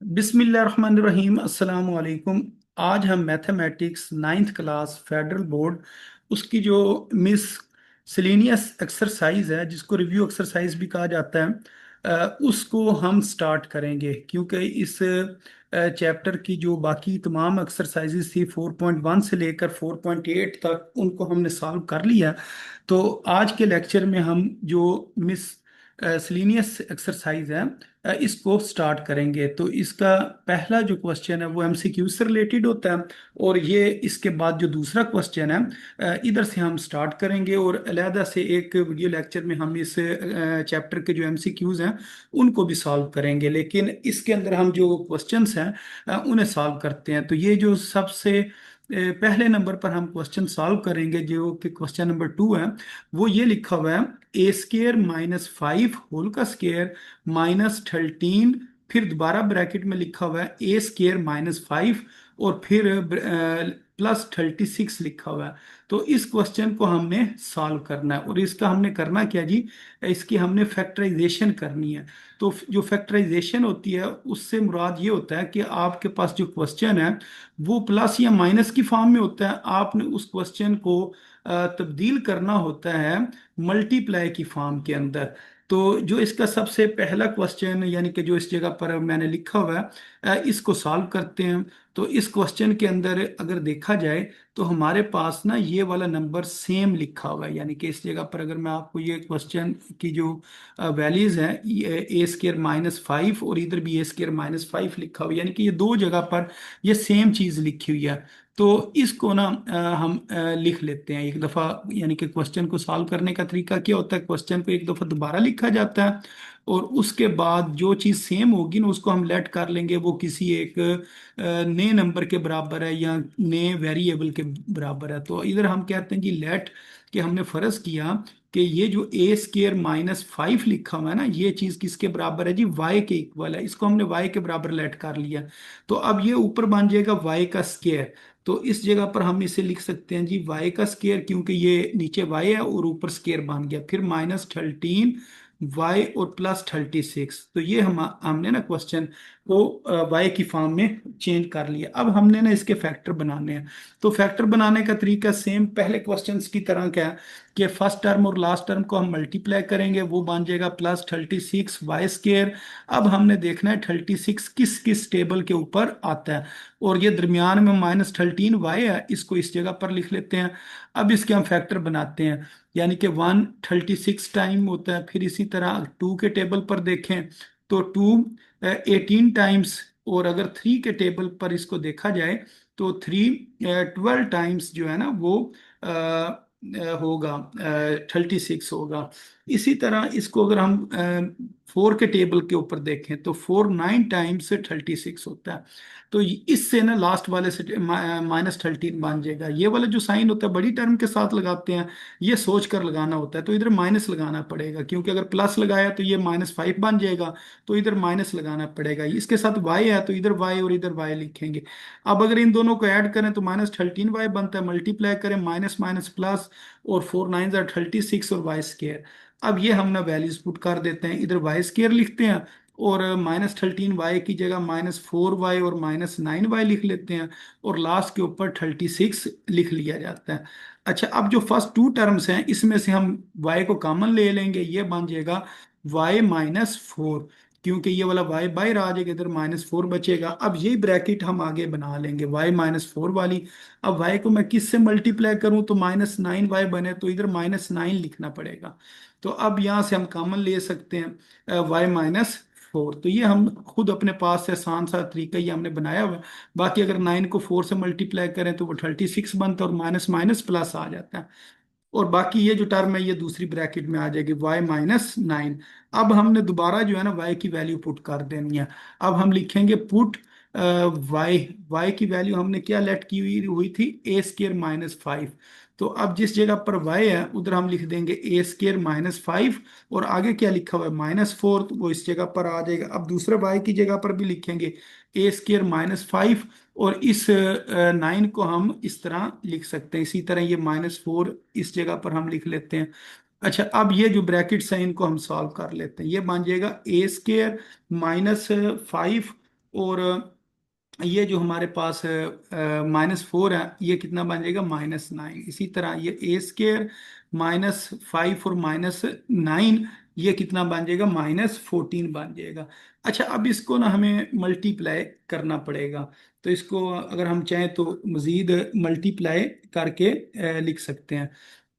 बिस्मिल्लाहिर्रहमानिर्रहीम अस्सलाम वालेकुम। आज हम mathematics ninth class federal board उसकी जो मिस सेलेनियस एक्सरसाइज है जिसको रिव्यू एक्सरसाइज भी कहा जाता है, उसको हम स्टार्ट करेंगे क्योंकि इस चैप्टर की जो बाकी तमाम एक्सरसाइजेज थी 4.1 से लेकर 4.8 तक उनको हमने सॉल्व कर लिया। तो आज के लेक्चर में हम जो मिस सेलेनियस एक्सरसाइज है इसको स्टार्ट करेंगे। तो इसका पहला जो क्वेश्चन है वो एमसीक्यू से रिलेटेड होता है, और ये इसके बाद जो दूसरा क्वेश्चन है इधर से हम स्टार्ट करेंगे, और अलहदा से एक वीडियो लेक्चर में हम इस चैप्टर के जो एमसीक्यूज हैं उनको भी सॉल्व करेंगे। लेकिन इसके अंदर हम जो क्वेश्चंस हैं उन्हें सॉल्व करते हैं। तो ये जो सबसे पहले नंबर पर हम क्वेश्चन सॉल्व करेंगे जो कि क्वेश्चन नंबर 2 है, वो ये लिखा हुआ है ए स्केयर -5 होल का स्केयर -13, फिर दोबारा ब्रैकेट में लिखा हुआ है ए स्केयर -5 और फिर +36 लिखा हुआ है। तो इस क्वेश्चन को हमने सॉल्व करना है, और इसका हमने करना क्या जी, इसकी हमने फैक्टराइजेशन करनी है। तो जो फैक्टराइजेशन होती है उससे मुराद ये होता है कि आपके पास जो क्वेश्चन है वो प्लस या माइनस की फॉर्म में होता है, आपने उस क्वेश्चन को तब्दील करना होता है मल्टीप्लाई की फॉर्म के अंदर। तो जो इसका सबसे पहला क्वेश्चन यानी कि जो इस जगह पर मैंने लिखा हुआ है इसको सॉल्व करते हैं। तो इस क्वेश्चन के अंदर अगर देखा जाए तो हमारे पास ना ये वाला नंबर सेम लिखा हुआ है, यानी कि इस जगह पर अगर मैं आपको ये क्वेश्चन की जो वैल्यूज हैं, ए स्केयर -5 और इधर भी ए स्केयर -5 लिखा हुआ है, यानी कि ये दो जगह पर ये सेम चीज लिखी हुई है। तो इसको ना हम लिख लेते हैं एक दफा। यानी कि क्वेश्चन को सॉल्व करने का तरीका क्या होता है, क्वेश्चन को एक दफा दोबारा लिखा जाता है, और उसके बाद जो चीज़ सेम होगी ना उसको हम लेट कर लेंगे, वो किसी एक नए नंबर के बराबर है या नए वेरिएबल के बराबर है। तो इधर हम कहते हैं जी लेट, कि हमने फर्ज किया कि ये जो ए स्केयर -5 लिखा हुआ है ना, ये चीज़ किसके बराबर है जी, वाई के इक्वल है। इसको हमने वाई के बराबर लेट कर लिया। तो अब ये ऊपर बन जाएगा वाई का स्केयर। तो इस जगह पर हम इसे लिख सकते हैं जी वाई का स्केयर, क्योंकि ये नीचे वाई है और ऊपर स्केयर बन गया, फिर -13 वाई और +36। तो ये हमने ना क्वेश्चन को वाई की फॉर्म में चेंज कर लिया। अब हमने ना इसके फैक्टर बनाने हैं। तो फैक्टर बनाने का तरीका सेम पहले क्वेश्चंस की तरह क्या है कि फर्स्ट टर्म और लास्ट टर्म को हम मल्टीप्लाई करेंगे, वो बन जाएगा +36 वाई स्केयर। अब हमने देखना है 36 किस किस टेबल के ऊपर आता है, और ये दरमियान में -13 वाई है, इसको इस जगह पर लिख लेते हैं। अब इसके हम फैक्टर बनाते हैं, यानी कि 136 टाइम होता है। फिर इसी तरह 2 के टेबल पर देखें तो 2 18 टाइम्स, और अगर 3 के टेबल पर इसको देखा जाए तो 3 12 टाइम्स जो है ना वो होगा 36 होगा। इसी तरह इसको अगर हम 4 के टेबल के ऊपर देखें तो 4 9 टाइम्स 36 होता है। तो इससे ना लास्ट वाले से -13 बन जाएगा। ये वाला जो साइन होता है बड़ी टर्म के साथ लगाते हैं, ये सोच कर लगाना होता है। तो इधर माइनस लगाना पड़ेगा, क्योंकि अगर प्लस लगाया तो ये -5 बन जाएगा, तो इधर माइनस लगाना पड़ेगा। इसके साथ वाई है तो इधर वाई और इधर वाई लिखेंगे। अब अगर इन दोनों को ऐड करें तो -13 वाई बनता है, मल्टीप्लाई करें माइनस माइनस प्लस, और 4 9 36 और वाई स्केयर। अब ये हम ना वैल्यूज पुट कर देते हैं, इधर वाई स्केयर लिखते हैं, और -13 वाई की जगह -4 वाई और -9 वाई लिख लेते हैं, और लास्ट के ऊपर 36 लिख लिया जाता है। अच्छा, अब जो फर्स्ट टू टर्म्स हैं इसमें से हम वाई को कॉमन ले लेंगे, ये बन जाएगा y -4, क्योंकि ये वाला y बाहर आ जाएगा, इधर -4 बचेगा। अब यही ब्रैकेट हम आगे बना लेंगे y-4 वाली। अब y को मैं किस से मल्टीप्लाई करूं तो -9y बने, तो इधर -9 लिखना पड़ेगा। तो अब यहाँ से हम कॉमन ले सकते हैं y-4। तो ये हम खुद अपने पास से आसान सा तरीका ये हमने बनाया हुआ है। बाकी अगर 9 को 4 से मल्टीप्लाई करें तो वो 36 बनता है, और माइनस माइनस प्लस आ जाता है। और बाकी ये जो टर्म है ये दूसरी ब्रैकेट में आ जाएगी y-9। अब हमने दोबारा जो है ना y की वैल्यू पुट कर देनी है। अब हम लिखेंगे पुट y की वैल्यू हमने क्या लेट की हुई हुई थी, ए स्केयर -5। तो अब जिस जगह पर y है उधर हम लिख देंगे ए स्केयर -5, और आगे क्या लिखा हुआ है -4, तो वो इस जगह पर आ जाएगा। अब दूसरे y की जगह पर भी लिखेंगे ए स्केयर -5, और इस 9 को हम इस तरह लिख सकते हैं। इसी तरह ये -4 इस जगह पर हम लिख लेते हैं। अच्छा, अब ये जो ब्रैकेट्स हैं इनको हम सॉल्व कर लेते हैं। ये बन जाएगा ए स्केयर -5 और ये जो हमारे पास -4 है, ये कितना बन जाएगा -9। इसी तरह ये A² -5 और -9, ये कितना बन जाएगा -14 बन जाएगा। अच्छा, अब इसको ना हमें मल्टीप्लाई करना पड़ेगा। तो इसको अगर हम चाहें तो मजीद मल्टीप्लाई करके लिख सकते हैं।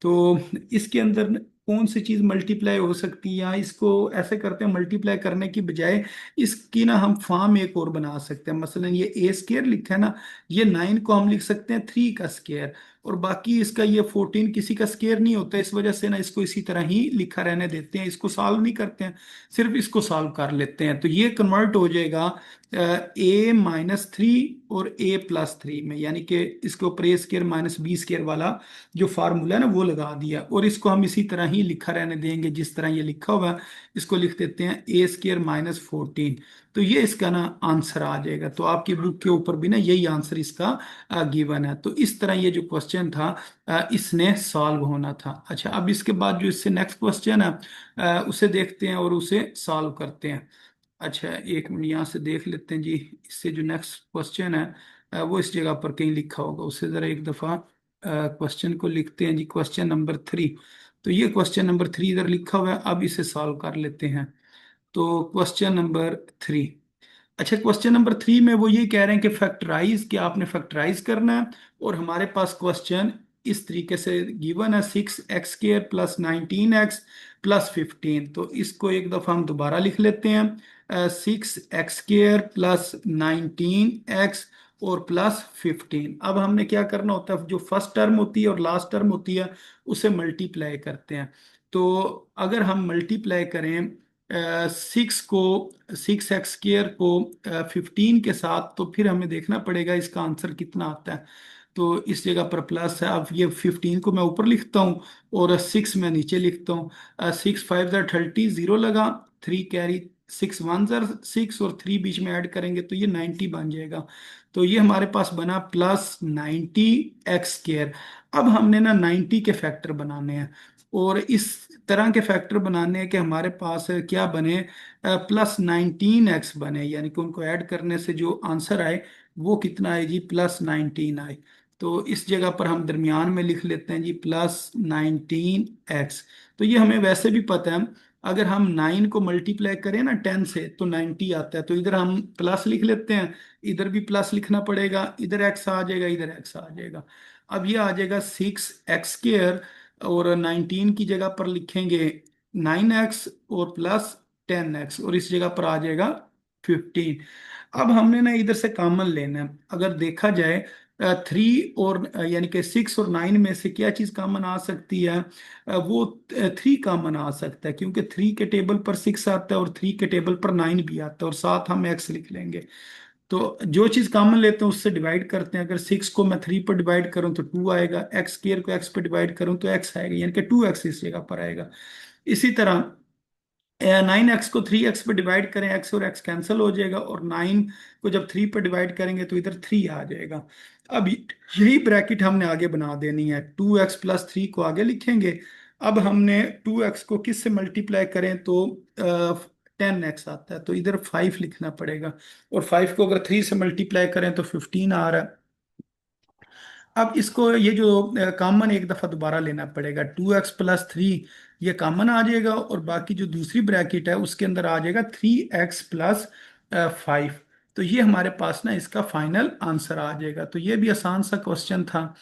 तो इसके अंदर कौन सी चीज़ मल्टीप्लाई हो सकती है, या इसको ऐसे करते हैं, मल्टीप्लाई करने की बजाय इसकी ना हम फॉर्म एक और बना सकते हैं। मसलन ये A² लिखा है ना, ये 9 को हम लिख सकते हैं 3 का स्क्वायर, और बाकी इसका ये 14 किसी का स्क्वायर नहीं होता, इस वजह से ना इसको इसी तरह ही लिखा रहने देते हैं, इसको सॉल्व नहीं करते हैं, सिर्फ इसको सॉल्व कर लेते हैं। तो ये कन्वर्ट हो जाएगा A-3 और A+3 में, यानी कि इसके ऊपर A² -B² वाला जो फार्मूला है ना वो लगा दिया, और इसको हम इसी तरह ही लिखा रहने देंगे जिस तरह ये लिखा हुआ है। इसको लिख देते हैं A² -14। तो ये इसका ना आंसर आ जाएगा। तो आपकी बुक के ऊपर भी ना यही आंसर इसका गिवन है। तो इस तरह ये जो क्वेश्चन था इसने सॉल्व होना था। अच्छा, अब इसके बाद जो इससे नेक्स्ट क्वेश्चन है उसे देखते हैं और उसे सॉल्व करते हैं। अच्छा, एक मिनट यहाँ से देख लेते हैं जी। इससे जो नेक्स्ट क्वेश्चन है वो इस जगह पर कहीं लिखा होगा, उससे ज़रा एक दफ़ा क्वेश्चन को लिखते हैं जी। Question number 3। तो ये क्वेश्चन नंबर 3 इधर लिखा हुआ है, अब इसे सॉल्व कर लेते हैं। तो क्वेश्चन नंबर 3। अच्छा, क्वेश्चन नंबर 3 में वो ये कह रहे हैं कि फैक्टराइज, कि आपने फैक्टराइज करना है, और हमारे पास क्वेश्चन इस तरीके से गिवन है, 6x² +19x +15। तो इसको एक दफ़ा हम दोबारा लिख लेते हैं, 6x² +19x और +15। अब हमने क्या करना होता है, जो फर्स्ट टर्म होती है और लास्ट टर्म होती है उसे मल्टीप्लाई करते हैं। तो अगर हम मल्टीप्लाई करें 6x² को 15 के साथ, तो फिर हमें देखना पड़ेगा इसका आंसर कितना आता है। तो इस जगह पर प्लस है, अब ये 15 को मैं ऊपर लिखता हूँ और 6 मैं नीचे लिखता हूँ। 6×5 = 30, 0 लगा, 3 कैरी, 6×1 = 6 और 3 बीच में ऐड करेंगे तो ये 90 बन जाएगा। तो ये हमारे पास बना +90x²। अब हमने ना 90 के फैक्टर बनाने हैं, और इस तरह के फैक्टर बनाने हैं कि हमारे पास क्या बने, +19x बने, यानी कि उनको ऐड करने से जो आंसर आए वो कितना आए जी, +19 आए। तो इस जगह पर हम दरमियान में लिख लेते हैं जी +19x। तो ये हमें वैसे भी पता है, अगर हम 9 को मल्टीप्लाई करें ना 10 से तो 90 आता है। तो इधर हम प्लस लिख लेते हैं, इधर भी प्लस लिखना पड़ेगा, इधर x आ जाएगा, इधर x आ जाएगा। अब ये आ जाएगा 6x² और 19 की जगह पर लिखेंगे 9x और +10x, और इस जगह पर आ जाएगा 15। अब हमने ना इधर से कॉमन लेना है। अगर देखा जाए 3 और यानी कि 6 और 9 में से क्या चीज़ कॉमन आ सकती है, वो 3 कॉमन आ सकता है, क्योंकि 3 के टेबल पर 6 आता है और 3 के टेबल पर 9 भी आता है, और साथ हम x लिख लेंगे। तो जो चीज कॉमन लेते हैं उससे डिवाइड करते हैं। अगर 6 को मैं 3 पर डिवाइड करूं तो 2 आएगा, x² को x पर डिवाइड करूं तो x आएगा, यानी कि 2x इस जगह पर आएगा। इसी तरह 9x को 3x पर डिवाइड करें, x और x कैंसिल हो जाएगा, और 9 को जब 3 पर डिवाइड करेंगे तो इधर 3 आ जाएगा। अब यही ब्रैकेट हमने आगे बना देनी है, 2x + 3 को आगे लिखेंगे। अब हमने 2x को किस से मल्टीप्लाई करें तो 10x आता है, तो इधर 5 लिखना पड़ेगा, और 5 को अगर 3 से मल्टीप्लाई करें तो 15 आ रहा है। अब इसको ये जो कॉमन एक दफा दोबारा लेना पड़ेगा, 2x + 3 ये कॉमन आ जाएगा, और बाकी जो दूसरी ब्रैकेट है उसके अंदर आ जाएगा 3x + 5। तो ये हमारे पास ना इसका फाइनल आंसर आ जाएगा। तो ये भी आसान सा क्वेश्चन था।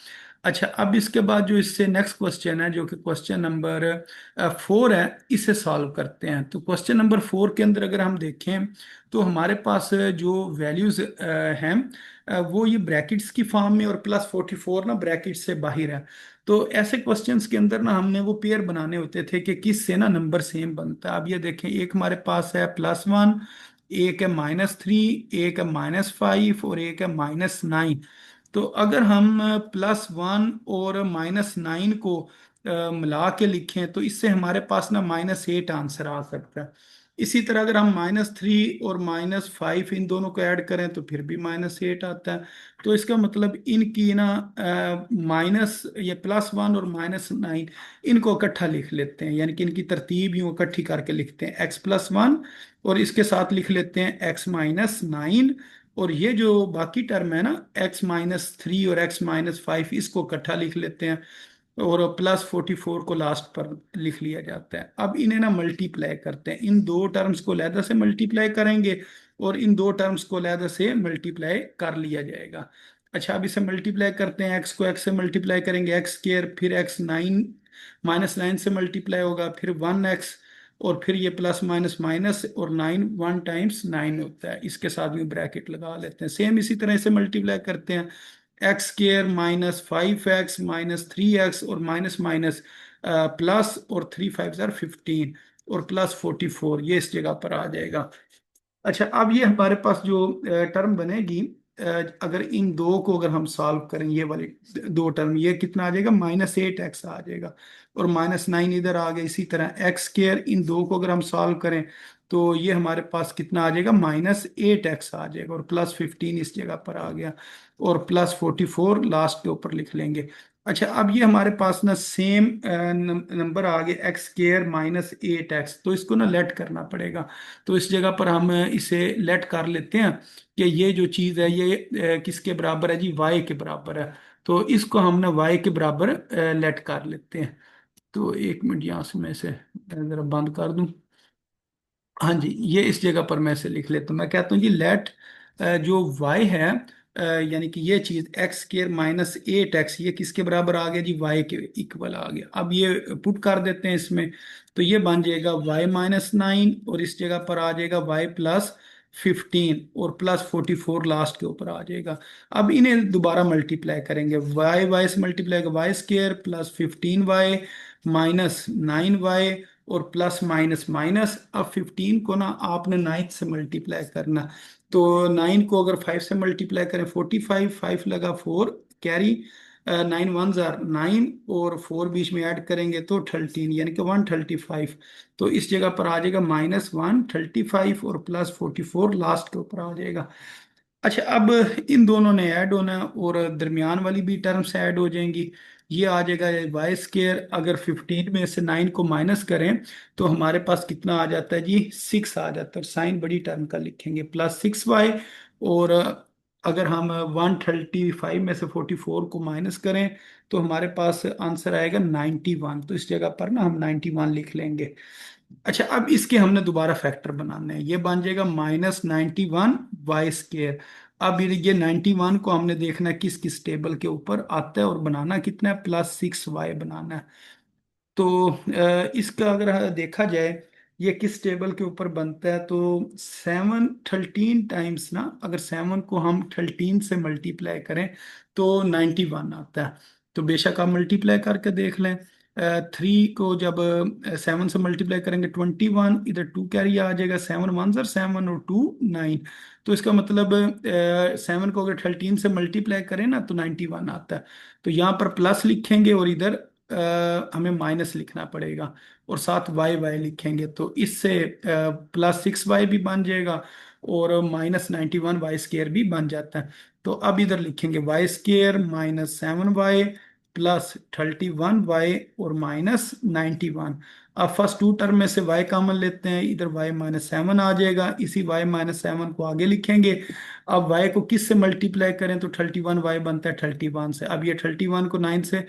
अच्छा, अब इसके बाद जो इससे नेक्स्ट क्वेश्चन है, जो कि क्वेश्चन नंबर 4 है, इसे सॉल्व करते हैं। तो क्वेश्चन नंबर 4 के अंदर अगर हम देखें तो हमारे पास जो वैल्यूज हैं वो ये ब्रैकेट्स की फॉर्म में, और +44 ना ब्रैकेट से बाहर है। तो ऐसे क्वेश्चंस के अंदर ना हमने वो पेयर बनाने होते थे कि किस से ना नंबर सेम बनता है। अब ये देखें, एक हमारे पास है +1, एक है -3, एक है -5 और एक है -9। तो अगर हम +1 और -9 को मिला के लिखें तो इससे हमारे पास ना -8 आंसर आ सकता है। इसी तरह अगर हम -3 और -5 इन दोनों को ऐड करें तो फिर भी -8 आता है। तो इसका मतलब इनकी ना माइनस ये +1 और -9 इनको इकट्ठा लिख लेते हैं, यानी कि इनकी तरतीब यूं इकट्ठी करके लिखते हैं x+1, और इसके साथ लिख लेते हैं x-9, और ये जो बाकी टर्म है ना x-3 और x-5 इसको इकट्ठा लिख लेते हैं, और +44 को लास्ट पर लिख लिया जाता है। अब इन्हें ना मल्टीप्लाई करते हैं, इन दो टर्म्स को अलहदा से मल्टीप्लाई करेंगे और इन दो टर्म्स को अलहदा से मल्टीप्लाई कर लिया जाएगा। अच्छा, अब इसे मल्टीप्लाई करते हैं, एक्स को एक्स से मल्टीप्लाई करेंगे x², फिर x9 -9 से मल्टीप्लाई होगा, फिर 1x, और फिर ये प्लस माइनस माइनस, और 9 1 × 9 होता है, इसके साथ भी ब्रैकेट लगा लेते हैं। सेम इसी तरह से मल्टीप्लाई करते हैं, x² -5x -3x, और माइनस माइनस प्लस, और 3 5 = 15, और +44 ये इस जगह पर आ जाएगा। अच्छा, अब ये हमारे पास जो टर्म बनेगी, अगर इन दो को अगर हम सॉल्व करें, ये वाली दो टर्म, ये कितना आ जाएगा, -8x आ जाएगा, और -9 इधर आ गया। इसी तरह x² इन दो को अगर हम सॉल्व करें तो ये हमारे पास कितना आ जाएगा, -8x आ जाएगा, और +15 इस जगह पर आ गया, और +44 लास्ट के ऊपर लिख लेंगे। अच्छा, अब ये हमारे पास ना सेम नंबर आ गए x² -8x, तो इसको ना लेट करना पड़ेगा। तो इस जगह पर हम इसे लेट कर लेते हैं कि ये जो चीज़ है ये किसके बराबर है जी, y के बराबर है। तो इसको हम ना y के बराबर लेट कर लेते हैं। तो 1 मिनट, यहाँ से मैं इसे ज़रा बंद कर दूं। हाँ जी, ये इस जगह पर मैं इसे लिख लेता हूँ। मैं कहता हूँ जी लेट जो y है, यानी कि ये चीज x² -8x, ये किसके बराबर आ गया जी, y के इक्वल आ गया। अब ये पुट कर देते हैं इसमें, तो ये बन जाएगा y-9, और इस जगह पर आ जाएगा y+15, और +44 लास्ट के ऊपर आ जाएगा। अब इन्हें दोबारा मल्टीप्लाई करेंगे, y से मल्टीप्लाई y² +15y -9y, और प्लस माइनस माइनस। अब 15 को ना आपने 9 से मल्टीप्लाई करना, तो 9 को अगर 5 से मल्टीप्लाई करें 45, 5 लगा 4 कैरी, 9 1 = 9, और 4 बीच में ऐड करेंगे तो 13, यानी कि 135। तो इस जगह पर आ जाएगा -135, और +44 लास्ट के ऊपर आ जाएगा। अच्छा, अब इन दोनों ने ऐड होना है, और दरमियान वाली भी टर्म्स ऐड हो जाएंगी। ये आ जाएगा y², अगर 15 में से 9 को माइनस करें तो हमारे पास कितना आ जाता है जी, 6 आ जाता है। साइन बड़ी टर्म का लिखेंगे, +6y, और अगर हम 135 में से 44 को माइनस करें तो हमारे पास आंसर आएगा 91। तो इस जगह पर ना हम 91 लिख लेंगे। अच्छा, अब इसके हमने दोबारा फैक्टर बनाने हैं, ये बन जाएगा -91y²। अब ये 91 को हमने देखना है किस किस टेबल के ऊपर आता है, और बनाना कितना है, +6y बनाना है। तो इसका अगर देखा जाए ये किस टेबल के ऊपर बनता है, तो 7 13 टाइम्स ना, अगर 7 को हम 13 से मल्टीप्लाई करें तो 91 आता है। तो बेशक आप मल्टीप्लाई करके देख लें। 3 को जब 7 से मल्टीप्लाई करेंगे 21, इधर 2 कैरी आ जाएगा, 7 1 = 7 और 2 9। तो इसका मतलब 7 को अगर 13 से मल्टीप्लाई करें ना तो 91 आता है। तो यहाँ पर प्लस लिखेंगे, और इधर हमें माइनस लिखना पड़ेगा, और साथ वाई वाई लिखेंगे, तो इससे +6y भी बन जाएगा, और -91y² भी बन जाता है। तो अब इधर लिखेंगे y² -7y +31y और -91। अब फर्स्ट टू टर्म में से y कॉमन लेते हैं, इधर y-7 आ जाएगा, इसी y-7 को आगे लिखेंगे। अब y को किस से मल्टीप्लाई करें तो 31y बनता है 31 से। अब ये 31 को 9 से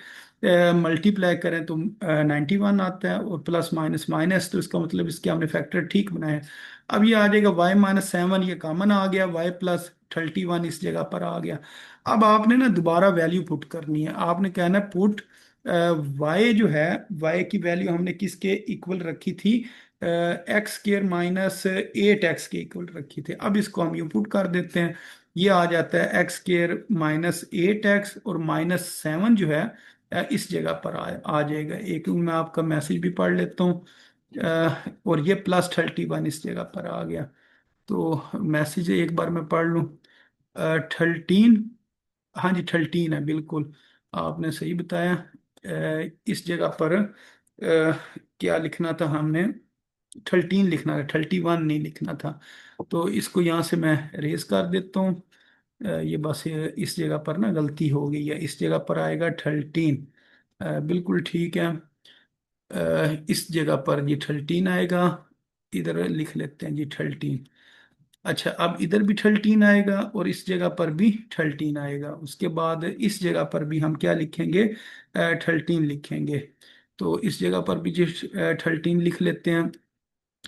मल्टीप्लाई करें तो 91 आता है, और प्लस माइनस माइनस, तो इसका मतलब इसके हमने फैक्टर ठीक बनाए। अब ये आ जाएगा y-7, ये कॉमन आ गया, y+31 इस जगह पर आ गया। अब आपने ना दोबारा वैल्यू पुट करनी है, आपने कहना है पुट y जो है, y की वैल्यू हमने किसके इक्वल रखी थी, x² -8x के इक्वल रखी थी। अब इसको हम यू पुट कर देते हैं, ये आ जाता है x² -8x, और -7 जो है इस जगह पर आ जाएगा। एक मैं आपका मैसेज भी पढ़ लेता हूँ, और ये +31 इस जगह पर आ गया। तो मैसेज एक बार मैं पढ़ लूँ, 13, हाँ जी 13 है, बिल्कुल आपने सही बताया। इस जगह पर क्या लिखना था हमने, 13 लिखना था, 31 नहीं लिखना था। तो इसको यहाँ से मैं रेज कर देता हूँ। ये बस इस जगह पर ना गलती हो गई है, इस जगह पर आएगा 13। बिल्कुल ठीक है। इस जगह पर जी 13 आएगा। इधर लिख लेते हैं जी 13। अच्छा, अब इधर भी 13 आएगा और इस जगह पर भी 13 आएगा। उसके बाद इस जगह पर भी हम क्या लिखेंगे, 13 लिखेंगे। तो इस जगह पर भी जी 13 लिख लेते हैं।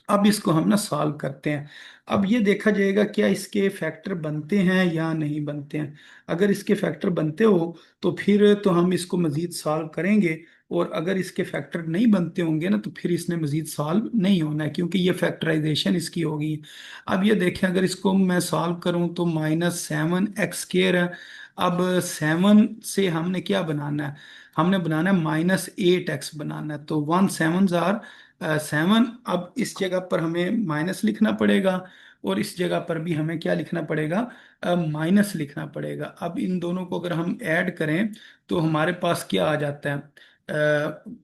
अब इसको हम ना सॉल्व करते हैं। अब ये देखा जाएगा क्या इसके फैक्टर बनते हैं या नहीं बनते हैं। अगर इसके फैक्टर बनते हो तो फिर तो हम इसको मजीद सॉल्व करेंगे, और अगर इसके फैक्टर नहीं बनते होंगे ना तो फिर इसने मजीद सॉल्व नहीं होना है, क्योंकि ये फैक्टराइजेशन इसकी होगी। अब ये देखें, अगर इसको मैं सॉल्व करूं तो -7x² है। अब 7 से हमने क्या बनाना है, हमने बनाना है -8x बनाना है। तो 1 7 अब इस जगह पर हमें माइनस लिखना पड़ेगा, और इस जगह पर भी हमें क्या लिखना पड़ेगा, माइनस लिखना पड़ेगा। अब इन दोनों को अगर हम ऐड करें तो हमारे पास क्या आ जाता है,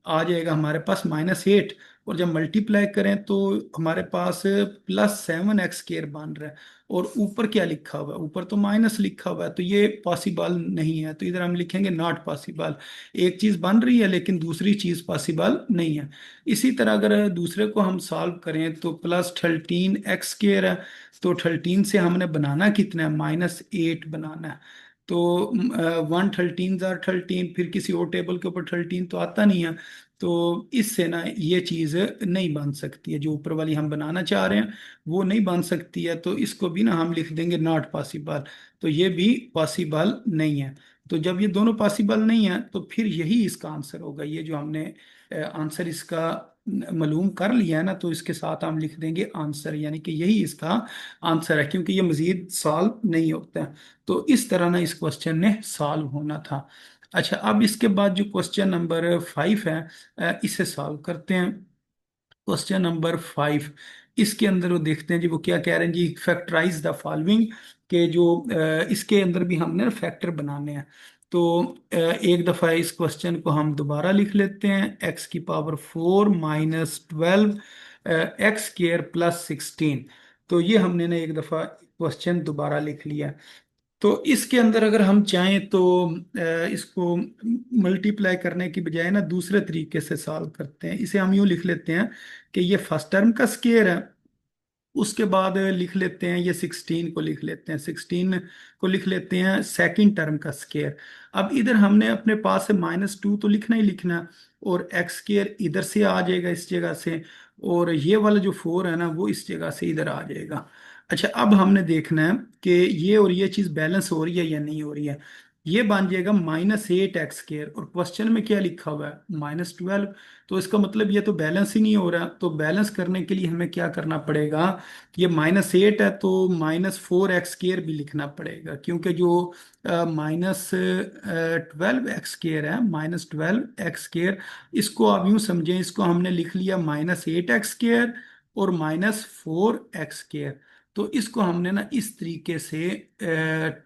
आ जाएगा हमारे पास -8। और जब मल्टीप्लाई करें तो हमारे पास +7x² बन रहा है। और ऊपर क्या लिखा हुआ है, ऊपर तो माइनस लिखा हुआ है, तो ये पॉसिबल नहीं है। तो इधर हम लिखेंगे नॉट पॉसिबल। एक चीज बन रही है लेकिन दूसरी चीज पॉसिबल नहीं है। इसी तरह अगर दूसरे को हम सॉल्व करें तो +13x² है। तो 13 से हमने बनाना कितना है, -8 बनाना है। तो 1 13 जार 13, फिर किसी और टेबल के ऊपर 13 तो आता नहीं है। तो इससे ना ये चीज़ नहीं बन सकती है, जो ऊपर वाली हम बनाना चाह रहे हैं वो नहीं बन सकती है। तो इसको भी ना हम लिख देंगे नॉट पॉसिबल। तो ये भी पॉसिबल नहीं है। तो जब ये दोनों पॉसिबल नहीं है तो फिर यही इसका आंसर होगा। ये जो हमने आंसर इसका मालूम कर लिया है ना, तो इसके साथ हम लिख देंगे आंसर, यानी कि यही इसका आंसर है, क्योंकि ये मजीद सॉल्व नहीं होता है। तो इस तरह ना इस क्वेश्चन ने सॉल्व होना था। अच्छा, अब इसके बाद जो क्वेश्चन नंबर 5 है, इसे सॉल्व करते हैं। क्वेश्चन नंबर 5, इसके अंदर वो देखते हैं जी, वो क्या कह रहे हैं जी, फैक्टराइज द फॉलोइंग। के जो इसके अंदर भी हमने फैक्टर बनाने हैं। तो एक दफ़ा इस क्वेश्चन को हम दोबारा लिख लेते हैं। x⁴ -12 x² + 16। तो ये हमने ना एक दफ़ा क्वेश्चन दोबारा लिख लिया। तो इसके अंदर अगर हम चाहें तो इसको मल्टीप्लाई करने की बजाय ना दूसरे तरीके से सॉल्व करते हैं। इसे हम यूं लिख लेते हैं कि ये फर्स्ट टर्म का स्केयर है। उसके बाद लिख लेते हैं ये 16 को लिख लेते हैं, 16 को लिख लेते हैं सेकंड टर्म का स्केयर। अब इधर हमने अपने पास से -2 तो लिखना ही लिखना है, और x² इधर से आ जाएगा इस जगह से, और ये वाला जो 4 है ना वो इस जगह से इधर आ जाएगा। अच्छा, अब हमने देखना है कि ये और ये चीज बैलेंस हो रही है या नहीं हो रही है। ये बन जाएगा -8x², और क्वेश्चन में क्या लिखा हुआ है, -12। तो इसका मतलब ये तो बैलेंस ही नहीं हो रहा। तो बैलेंस करने के लिए हमें क्या करना पड़ेगा, ये -8 है तो -4x² भी लिखना पड़ेगा, क्योंकि जो -12x² है, -12x², इसको आप यूं समझें, इसको हमने लिख लिया -8x² और -4x²। तो इसको हमने ना इस तरीके से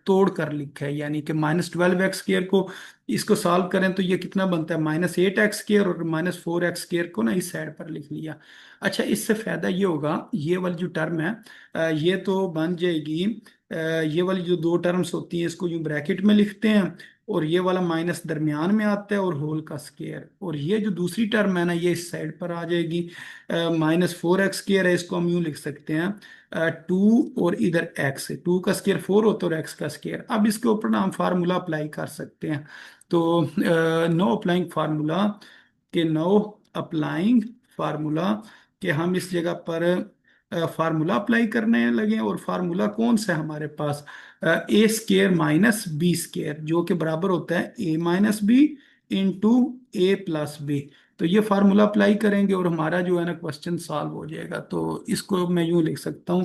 तोड़ कर लिखा है, यानी कि -12x² को इसको सॉल्व करें तो ये कितना बनता है, -8x², और -4x² को ना इस साइड पर लिख लिया। अच्छा, इससे फायदा ये होगा, ये वाली जो टर्म है ये तो बन जाएगी। ये वाली जो दो टर्म्स होती हैं इसको यूं ब्रैकेट में लिखते हैं, और ये वाला माइनस दरमियान में आता है और होल का स्केयर, और ये जो दूसरी टर्म है ना ये इस साइड पर आ जाएगी। -4x² है, इसको हम यूं लिख सकते हैं 2, और इधर x, 2 का स्केयर 4 होता है और x का स्केयर। अब इसके ऊपर ना हम फार्मूला अप्लाई कर सकते हैं। तो नो अप्लाइंग फार्मूला, के नो अप्लाइंग फार्मूला, कि हम इस जगह पर फार्मूला अप्लाई करने लगे। और फार्मूला कौन सा है हमारे पास, a² - b², जो कि बराबर होता है a - b into a + b। तो ये फार्मूला अप्लाई करेंगे और हमारा जो है ना क्वेश्चन सॉल्व हो जाएगा। तो इसको मैं यूं लिख सकता हूँ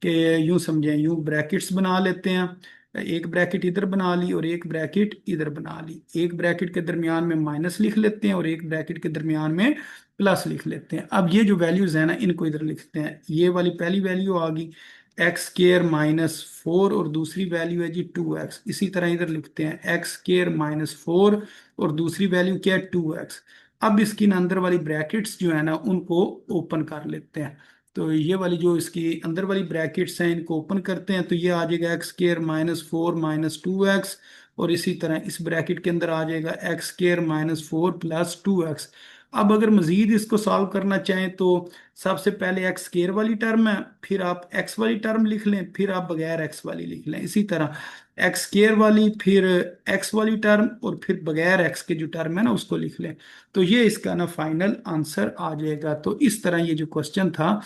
कि, यूं समझें, यूं ब्रैकेट्स बना लेते हैं। एक ब्रैकेट इधर बना ली और एक ब्रैकेट इधर बना ली। एक ब्रैकेट के दरमियान में माइनस लिख लेते हैं और एक ब्रैकेट के दरमियान में प्लस लिख लेते हैं। अब ये जो वैल्यूज है ना इनको इधर लिखते हैं। ये वाली पहली वैल्यू आ गई x² - 4, और दूसरी वैल्यू है जी 2x। इसी तरह इधर लिखते हैं x² - 4, और दूसरी वैल्यू क्या है 2x। अब इसकी ना अंदर वाली ब्रैकेट्स जो है ना उनको ओपन कर लेते हैं। तो ये वाली जो इसकी अंदर वाली ब्रैकेट्स हैं इनको ओपन करते हैं, तो ये आ जाएगा एक्स स्केयर -4 -2x, और इसी तरह इस ब्रैकेट के अंदर आ जाएगा एक्स स्केयर -4 +2x। अब अगर मजीद इसको सॉल्व करना चाहें तो सबसे पहले एक्स स्केयर वाली टर्म है, फिर आप एक्स वाली टर्म लिख लें, फिर आप बगैर एक्स वाली लिख लें, इसी तरह एक्स स्केयर वाली, फिर एक्स वाली टर्म, और फिर बगैर एक्स के जो टर्म है ना उसको लिख लें। तो ये इसका ना फाइनल आंसर आ जाएगा। तो इस तरह ये जो क्वेश्चन था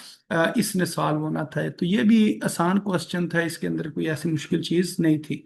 इसने सॉल्व होना था। तो ये भी आसान क्वेश्चन था, इसके अंदर कोई ऐसी मुश्किल चीज़ नहीं थी।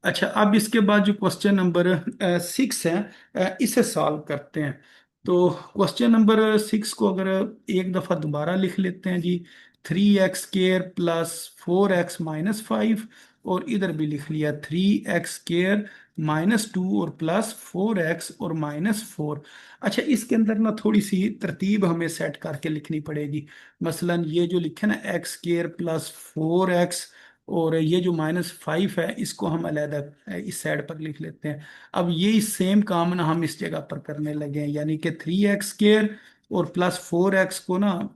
अच्छा, अब इसके बाद जो क्वेश्चन नंबर 6 है इसे सॉल्व करते हैं। तो क्वेश्चन नंबर 6 को अगर एक दफ़ा दोबारा लिख लेते हैं जी, 3x² +4x-5, और इधर भी लिख लिया 3x² -2 और +4x और -4। अच्छा, इसके अंदर ना थोड़ी सी तरतीब हमें सेट करके लिखनी पड़ेगी। मसलन ये जो लिखे ना x² +4x, और ये जो -5 है इसको हम अलहदा इस साइड पर लिख लेते हैं। अब ये सेम काम ना हम इस जगह पर करने लगे हैं, यानी कि 3x² और +4x को ना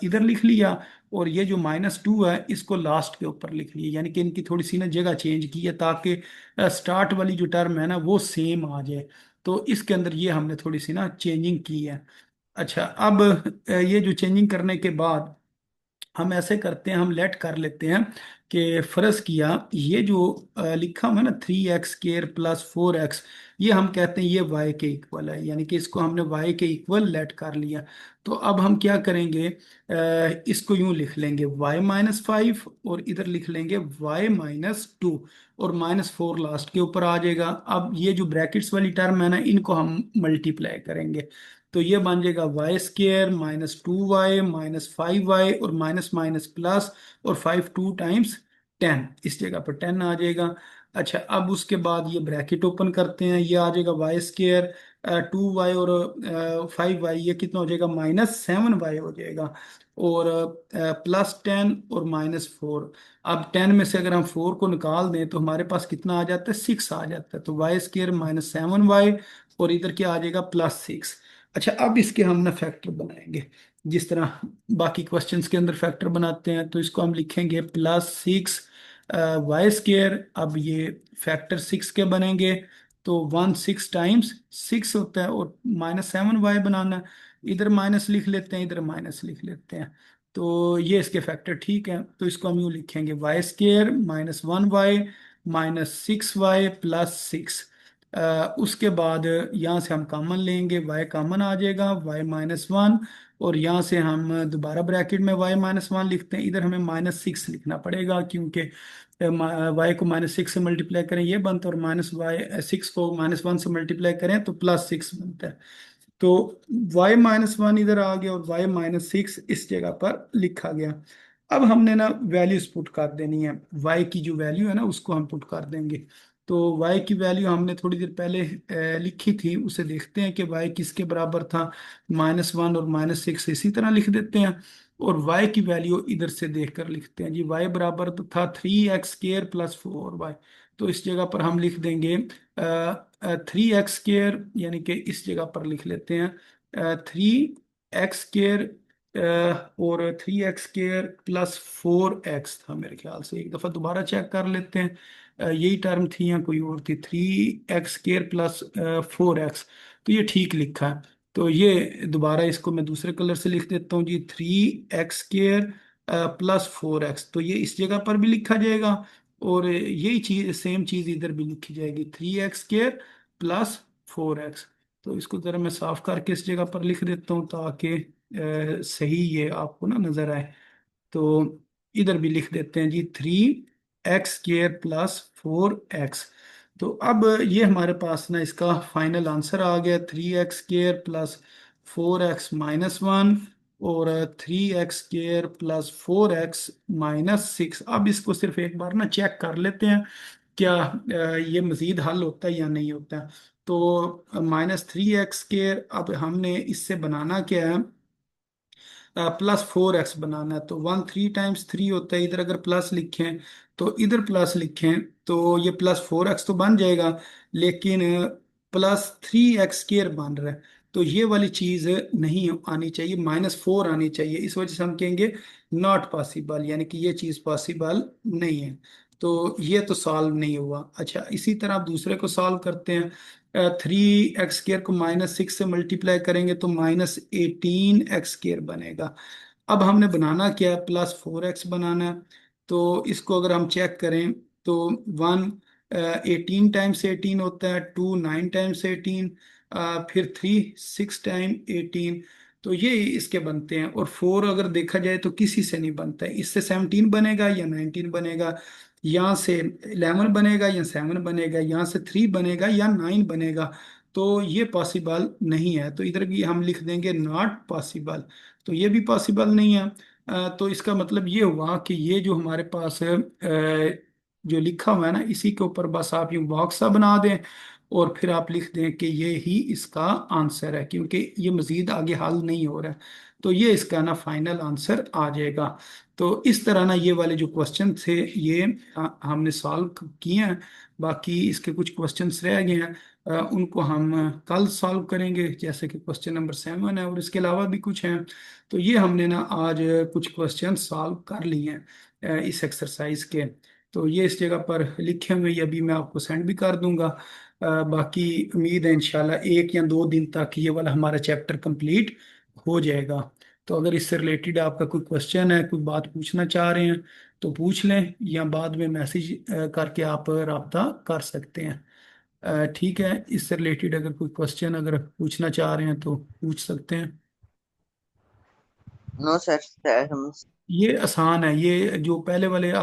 इधर लिख लिया, और ये जो -2 है इसको लास्ट के ऊपर लिख लिया, यानी कि इनकी थोड़ी सी ना जगह चेंज की है ताकि स्टार्ट वाली जो टर्म है ना वो सेम आ जाए। तो इसके अंदर ये हमने थोड़ी सी ना चेंजिंग की है। अच्छा, अब ये जो चेंजिंग करने के बाद हम ऐसे करते हैं, हम लेट कर लेते हैं कि फर्ज किया ये जो लिखा हुआ है ना 3x² +4x, ये हम कहते हैं ये y के इक्वल है, यानी कि इसको हमने y के इक्वल लेट कर लिया। तो अब हम क्या करेंगे, इसको यूं लिख लेंगे y-5, और इधर लिख लेंगे y-2, और -4 लास्ट के ऊपर आ जाएगा। अब ये जो ब्रैकेट्स वाली टर्म है ना इनको हम मल्टीप्लाई करेंगे, तो ये बन जाएगा y² -2y -5y, और माइनस माइनस प्लस, और 5 2 × 10, इस जगह पर 10 आ जाएगा। अच्छा, अब उसके बाद ये ब्रैकेट ओपन करते हैं, ये आ जाएगा y² 2y और 5y, ये कितना हो जाएगा -7y हो जाएगा, और +10 और -4। अब 10 में से अगर हम 4 को निकाल दें तो हमारे पास कितना आ जाता है, 6 आ जाता है। तो y² -7y, और इधर क्या आ जाएगा +6। अच्छा, अब इसके हम ना फैक्टर बनाएंगे जिस तरह बाकी क्वेश्चंस के अंदर फैक्टर बनाते हैं। तो इसको हम लिखेंगे +6 y²। अब ये फैक्टर 6 के बनेंगे, तो 1 6 टाइम्स 6 होता है, और -7y बनाना है, इधर माइनस लिख लेते हैं, इधर माइनस लिख लेते हैं। तो ये इसके फैक्टर ठीक है, तो इसको हम यूँ लिखेंगे y² -1y -6y +6। उसके बाद यहाँ से हम कॉमन लेंगे, y कॉमन आ जाएगा, y-1, और यहाँ से हम दोबारा ब्रैकेट में y-1 लिखते हैं, इधर हमें -6 लिखना पड़ेगा क्योंकि y को -6 से मल्टीप्लाई करें ये बनता है, और -6 को -1 से मल्टीप्लाई करें तो +6 बनता है। तो y-1 इधर आ गया, और y-6 इस जगह पर लिखा गया। अब हमने ना वैल्यूज पुट कर देनी है, y की जो वैल्यू है ना उसको हम पुट कर देंगे। तो y की वैल्यू हमने थोड़ी देर पहले लिखी थी, उसे देखते हैं कि y किसके बराबर था, -1 और -6 इसी तरह लिख देते हैं, और y की वैल्यू इधर से देख कर लिखते हैं जी। y बराबर तो था 3x² +4y, तो इस जगह पर हम लिख देंगे 3x², यानी कि इस जगह पर लिख लेते हैं 3x² और 3x² +4x था मेरे ख्याल से, एक दफ़ा दोबारा चेक कर लेते हैं। यही टर्म थी या कोई और थी, 3x² +4x, तो ये ठीक लिखा है। तो ये दोबारा इसको मैं दूसरे कलर से लिख देता हूँ जी, 3x² +4x, तो ये इस जगह पर भी लिखा जाएगा, और यही चीज सेम चीज इधर भी लिखी जाएगी, 3x² +4x। तो इसको जरा मैं साफ करके इस जगह पर लिख देता हूँ ताकि सही ये आपको ना नजर आए। तो इधर भी लिख देते हैं जी 3x² +4x। तो अब ये हमारे पास ना इसका फाइनल आंसर आ गया, 3x² +4x-1, और 3x² +4x-6। अब इसको सिर्फ एक बार ना चेक कर लेते हैं क्या ये मजीद हल होता है या नहीं होता है। तो -3x², अब हमने इससे बनाना क्या है, +4x बनाना है। तो 1 3 × 3 होता है, इधर अगर प्लस लिखें तो इधर प्लस लिखें तो ये +4x तो बन जाएगा, लेकिन +3x² बन रहा है। तो ये वाली चीज नहीं आनी चाहिए, -4 आनी चाहिए। इस वजह से हम कहेंगे नॉट पॉसिबल, यानी कि ये चीज पॉसिबल नहीं है। तो ये तो सॉल्व नहीं हुआ। अच्छा, इसी तरह आप दूसरे को सॉल्व करते हैं। 3x² को -6 से मल्टीप्लाई करेंगे तो -18x² बनेगा। अब हमने बनाना क्या है, +4x बनाना है। तो इसको अगर हम चेक करें तो 1 18 टाइम्स 18 होता है, 2 9 टाइम्स 18, फिर 3 6 टाइम 18। तो ये इसके बनते हैं। और 4 अगर देखा जाए तो किसी से नहीं बनता है। इससे 17 बनेगा या 19 बनेगा, यहाँ से 11 बनेगा या 7 बनेगा, यहाँ से 3 बनेगा या 9 बनेगा। तो ये पॉसिबल नहीं है। तो इधर भी हम लिख देंगे नॉट पॉसिबल। तो ये भी पॉसिबल नहीं है। तो इसका मतलब ये हुआ कि ये जो हमारे पास जो लिखा हुआ है ना, इसी के ऊपर बस आप यूं बॉक्स सा बना दें और फिर आप लिख दें कि ये ही इसका आंसर है, क्योंकि ये मजीद आगे हल नहीं हो रहा है। तो ये इसका ना फाइनल आंसर आ जाएगा। तो इस तरह ना ये वाले जो क्वेश्चन थे ये हमने सॉल्व किए हैं। बाकी इसके कुछ क्वेश्चंस रह गए हैं, उनको हम कल सॉल्व करेंगे, जैसे कि क्वेश्चन नंबर 7 है और इसके अलावा भी कुछ हैं। तो ये हमने ना आज कुछ क्वेश्चन सॉल्व कर लिए हैं इस एक्सरसाइज के। तो ये इस जगह पर लिखे हुए, ये अभी मैं आपको सेंड भी कर दूंगा। बाकी उम्मीद है इंशाल्लाह 1 या 2 दिन तक ये वाला हमारा चैप्टर कंप्लीट हो जाएगा। तो अगर इससे रिलेटेड आपका कोई क्वेश्चन है, कोई बात पूछना चाह रहे हैं तो पूछ लें, या बाद में मैसेज करके आप रब्ता कर सकते हैं। ठीक है, इससे रिलेटेड अगर कोई क्वेश्चन अगर पूछना चाह रहे हैं तो पूछ सकते हैं। नो सर, हम ये आसान है, ये जो पहले वाले